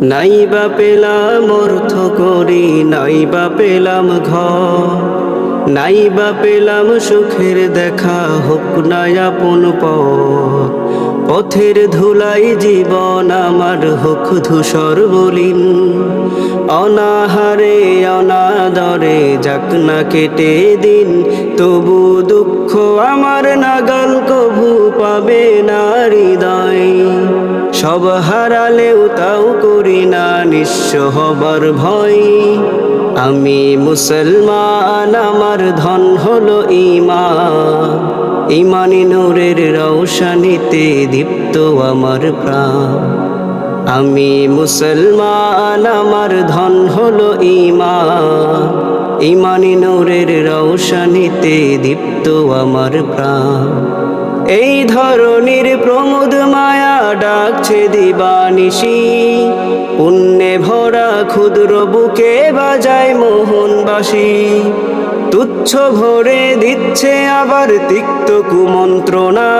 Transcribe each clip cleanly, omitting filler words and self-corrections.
নাইবা পেলাম অর্থ করি, নাইবা পেলাম ঘর, নাইবা পেলাম সুখের দেখা, হোক না আপন পথ। পথের ধুলাই জীবন আমার হোক ধূসর মলিন, অনাহারে অনাদরে যাক না কেটে দিন, তবু দুঃখ আমার নাগাল কভু পাবে না হৃদয়। সব হারালেও তাও করি না নিঃস্ব হবার ভয়। আমি মুসলমান, আমার ধন হলো ঈমান, ঈমানি নূরের রৌশনীতে দীপ্ত আমার প্রাণ। আমি মুসলমান, আমার ধন হলো ঈমান, ঈমানি নূরের রৌশনীতে দীপ্ত আমার প্রাণ। এই ধরনের প্রমোদ মায়া ডাকছে দিবানিশি, পুণ্যে ভরা ক্ষুদ্র বুকে বাজায় মোহনবাসী। তুচ্ছ ভরে দিচ্ছে আবার তিক্ত কুমন্ত্রণা,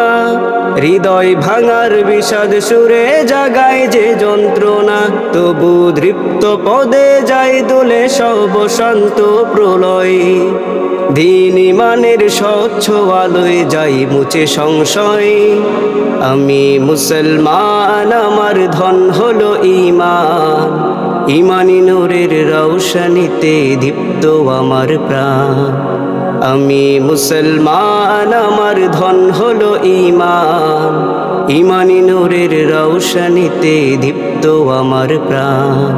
হৃদয় ভাঙার বিষাদ সুরে জাগায় যে যন্ত্রণা। তবু দৃপ্ত পদে যাই দোলে সব শান্ত প্রলয়, দিন ঈমানের স্বচ্ছ আলোয় যাই মুছে সংশয়। আমি মুসলমান, আমার ধন হলো ঈমান, ঈমানি নূরের রৌশনীতে দীপ্ত আমার প্রাণ। আমি মুসলমান, আমার ধন হলো ঈমান, ঈমানি নূরের রৌশনীতে দীপ্ত আমার প্রাণ।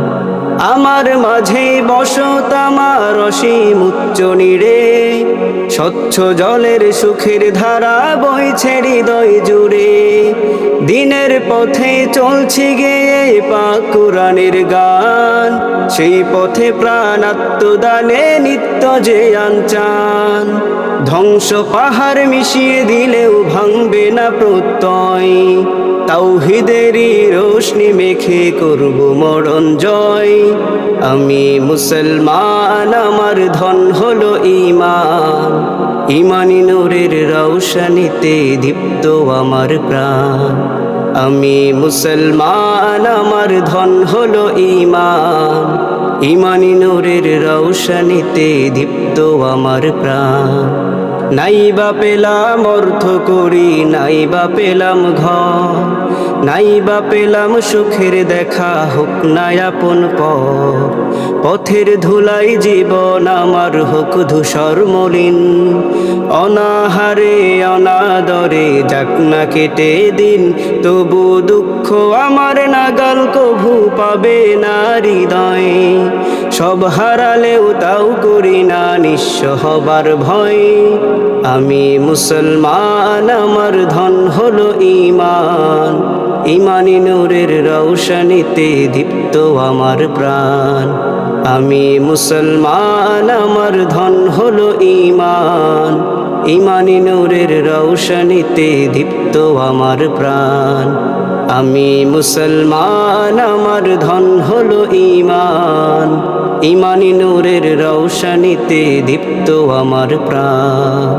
আমার মাঝে বসত আমার অসীম উচ্চ নীড়ে, স্বচ্ছ জলের সুখের ধারা বইছে হৃদয় জুড়ে। দিনের পথে চলছি গেয়ে পাক কুরআনের গান, সেই পথে প্রাণ আত্মদানে নিত্য যে আনচান। ধ্বংস পাহাড় মিশিয়ে দিলেও ভাঙবে না প্রত্যয়, তাওহীদেরই রোশনি মেখে করব মরণ জয়। আমি মুসলমান, আমার ধন হলো ঈমান, ঈমানি নূরের রৌশনীতে দীপ্ত আমার প্রাণ। আমি মুসলমান, আমার ধন হলো ঈমান, ঈমানি নূরের রৌশনীতে দীপ্ত আমার প্রাণ। নাইবা পেলাম অর্থ করি, নাইবা পেলাম ঘর, নাইবা পেলাম সুখের দেখা, হোক না আপন পথ। পথের ধুলাই জীবন আমার হোক ধূসর মলিন, অনাহারে অনাদরে যাক না কেটে দিন, তবু দুঃখ আমার নাগাল কভু পাবে না হৃদয়। সব হারালেও তাও করি না নিঃস্ব হবার ভয়। আমি মুসলমান, আমার ধন হলো ঈমান, ঈমানি নূরের রৌশনীতে দীপ্ত আমার প্রাণ। আমি মুসলমান, আমার ধন হলো ঈমান, ঈমানি নূরের রৌশনীতে দীপ্ত আমার প্রাণ। আমি মুসলমান, আমার ধন হলো ঈমান, ঈমানি নূরের রৌশনীতে দীপ্ত আমার প্রাণ।